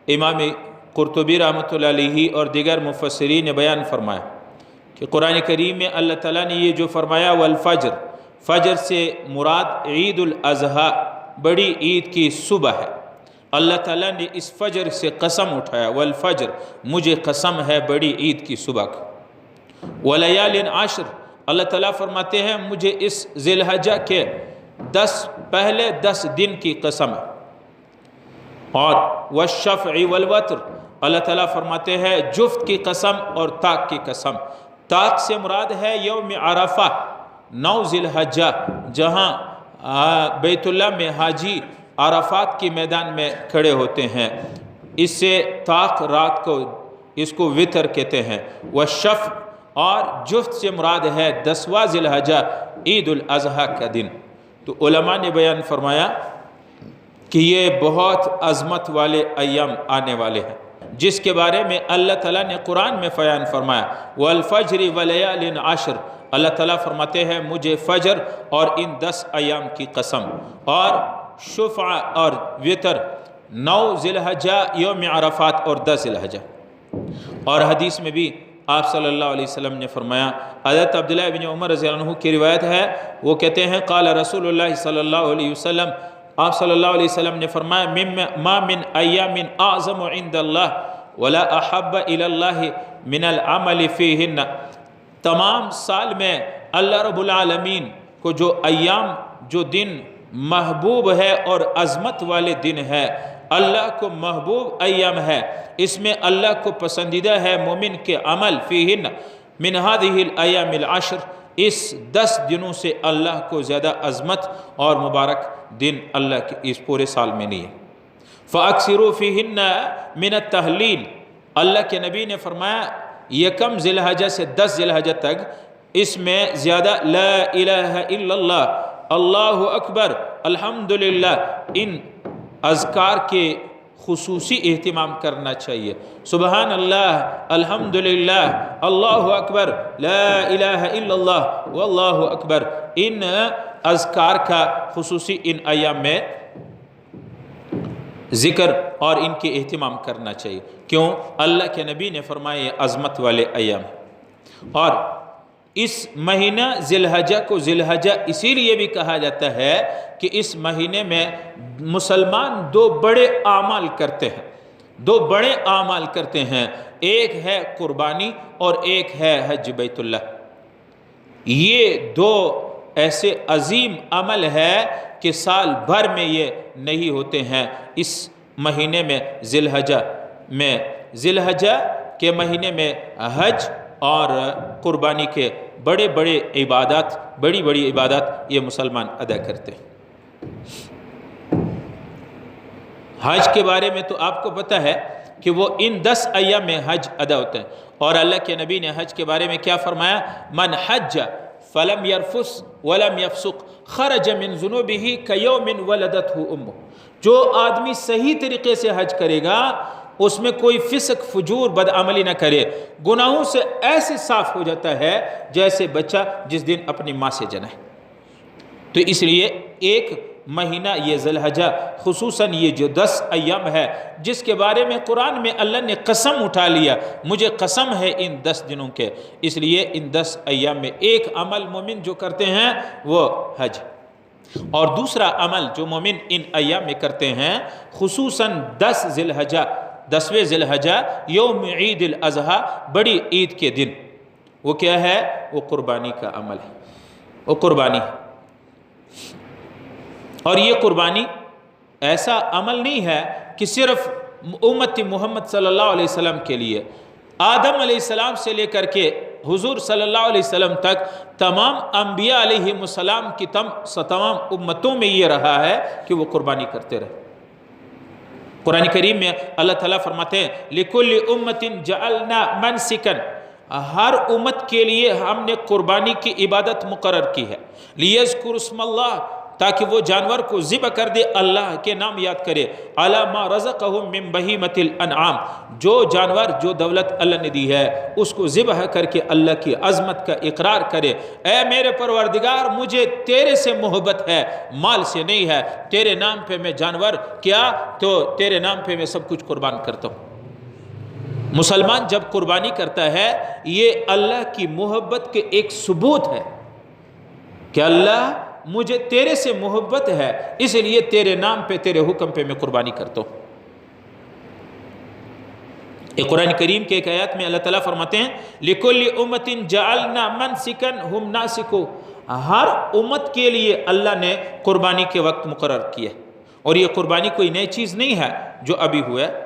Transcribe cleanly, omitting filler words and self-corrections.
امام قرطبی رحمۃ اللہ علیہ اور دیگر مفسرین نے بیان فرمایا کہ قرآن کریم میں اللہ تعالیٰ نے یہ جو فرمایا والفجر، فجر سے مراد عید الاضحیٰ، بڑی عید کی صبح ہے۔ اللہ تعالیٰ نے اس فجر سے قسم اٹھایا، والفجر، مجھے قسم ہے بڑی عید کی صبح کی۔ ولیال عشر، اللہ تعالیٰ فرماتے ہیں مجھے اس ذی الحجہ کے پہلے 10 دن کی قسم ہے۔ اور والشفع والوتر، اللہ تعالیٰ فرماتے ہیں جفت کی قسم اور طاق کی قسم۔ طاق سے مراد ہے یوم عرفہ، 9 ذی الحجہ، جہاں بیت اللہ میں حاجی عرفات کے میدان میں کھڑے ہوتے ہیں، اس سے طاق رات کو، اس کو وتر کہتے ہیں۔ والشفع، اور جفت سے مراد ہے 10واں ذی الحجہ، عید الاضحیٰ کا دن۔ تو علماء نے بیان فرمایا کہ یہ بہت عظمت والے ایام آنے والے ہیں، جس کے بارے میں اللہ تعالیٰ نے قرآن میں بیان فرمایا والفجر ولیال عشر، اللہ تعالیٰ فرماتے ہیں مجھے فجر اور ان 10 ایام کی قسم، اور شفع اور وتر 9 ذی الحجہ یوم عرفات اور 10 ذی الحجہ۔ اور حدیث میں بھی آپ صلی اللہ علیہ وسلم نے فرمایا، حضرت عبداللہ بن عمر رضی اللہ عنہ کی روایت ہے، وہ کہتے ہیں قال رسول اللہ صلی اللہ علیہ وسلم، آپ صلی اللہ علیہ وسلم نے فرمایا ما من ایام اعظم عند اللہ ولا احب الی اللہ من العمل فیہن، تمام سال میں اللہ رب العالمین کو جو ایام، جو دن محبوب ہے اور عظمت والے دن ہے، اللہ کو محبوب ایام ہے، اس میں اللہ کو پسندیدہ ہے مومن کے عمل، فیہن من هذه الایام العشر، اس 10 دنوں سے اللہ کو زیادہ عظمت اور مبارک دن اللہ کے اس پورے سال میں نہیں ہے۔ فَأَكْثِرُوا فِيهِنَّ مِنَ التَّهْلِيلِ، اللہ کے نبی نے فرمایا یکم ذی الحجہ سے 10 ذی الحجہ تک اس میں زیادہ لا الہ الا اللہ، اللہ اکبر، الحمدللہ، ان اذکار کے خصوصی اہتمام کرنا چاہیے۔ سبحان اللہ، الحمدللہ، اللہ اکبر، لا الہ الا اللہ، واللہ اکبر، ان اذکار کا خصوصی ان ایام میں ذکر اور ان کے اہتمام کرنا چاہیے۔ کیوں؟ اللہ کے نبی نے فرمایا یہ عظمت والے ایام ہیں۔ اور اس مہینہ ذی الحجہ کو ذی الحجہ اسی لیے بھی کہا جاتا ہے کہ اس مہینے میں مسلمان 2 بڑے اعمال کرتے ہیں، 2 بڑے اعمال کرتے ہیں، ایک ہے قربانی اور ایک ہے حج بیت اللہ۔ یہ 2 ایسے عظیم عمل ہے کہ سال بھر میں یہ نہیں ہوتے ہیں۔ اس مہینے میں ذی الحجہ کے مہینے میں حج اور قربانی کے بڑی بڑی عبادات یہ مسلمان ادا کرتے ہیں۔ حج کے بارے میں تو آپ کو پتہ ہے کہ وہ ان 10 ایام میں حج ادا ہوتا ہے، اور اللہ کے نبی نے حج کے بارے میں کیا فرمایا؟ من حج فلم یرفث ولم یفسق خرج من ذنوبہ کیوم ولدتہ امہ، جو آدمی صحیح طریقے سے حج کرے گا، اس میں کوئی فسق، فجور، بدعملی نہ کرے، گناہوں سے ایسے صاف ہو جاتا ہے جیسے بچہ جس دن اپنی ماں سے جنا ہے۔ تو اس لیے ایک مہینہ یہ ذی الحجہ، خصوصاً یہ جو 10 ایام ہے جس کے بارے میں قرآن میں اللہ نے قسم اٹھا لیا، مجھے قسم ہے ان 10 دنوں کے، اس لیے ان 10 ایام میں ایک عمل مومن جو کرتے ہیں وہ حج، اور دوسرا عمل جو مومن ان ایام میں کرتے ہیں خصوصاً 10ویں ذی الحجہ یوم عید الاضحیٰ، بڑی عید کے دن، وہ کیا ہے؟ وہ قربانی کا عمل ہے، وہ قربانی ہے۔ اور یہ قربانی ایسا عمل نہیں ہے کہ صرف امت محمد صلی اللہ علیہ وسلم کے لیے، آدم علیہ السلام سے لے کر کے حضور صلی اللہ علیہ وسلم تک تمام انبیاء علیہ السلام کی تمام امتوں میں یہ رہا ہے کہ وہ قربانی کرتے رہے۔ قرآن کریم میں اللہ تعالیٰ فرماتے ہیں لِكُلِّ أُمَّةٍ جَعَلْنَا مَنْسِكًا، ہر امت کے لیے ہم نے قربانی کی عبادت مقرر کی ہے، لِيَذْكُرُ اسْمَ اللَّهِ، تاکہ وہ جانور کو ذبح کر دے، اللہ کے نام یاد کرے، علی ما رزقہم من بہیمۃ الانعام، جو جانور جو دولت اللہ نے دی ہے اس کو ذبح کر کے اللہ کی عظمت کا اقرار کرے، اے میرے پروردگار مجھے تیرے سے محبت ہے، مال سے نہیں ہے، تیرے نام پہ میں جانور کیا تو تیرے نام پہ میں سب کچھ قربان کرتا ہوں۔ مسلمان جب قربانی کرتا ہے یہ اللہ کی محبت کے ایک ثبوت ہے کہ اللہ مجھے تیرے سے محبت ہے، اس لیے تیرے نام پہ تیرے حکم پہ میں قربانی کرتا ہوں۔ قرآن کریم کے ایک آیات میں اللہ تعالیٰ فرماتے ہیں لِكُلِّ أُمَّةٍ جَعَلْنَا مَنْسِكًا هُمْ نَاسِكُوهُ، ہر امت کے لیے اللہ نے قربانی کے وقت مقرر کیا، اور یہ قربانی کوئی نئی چیز نہیں ہے جو ابھی ہوا ہے،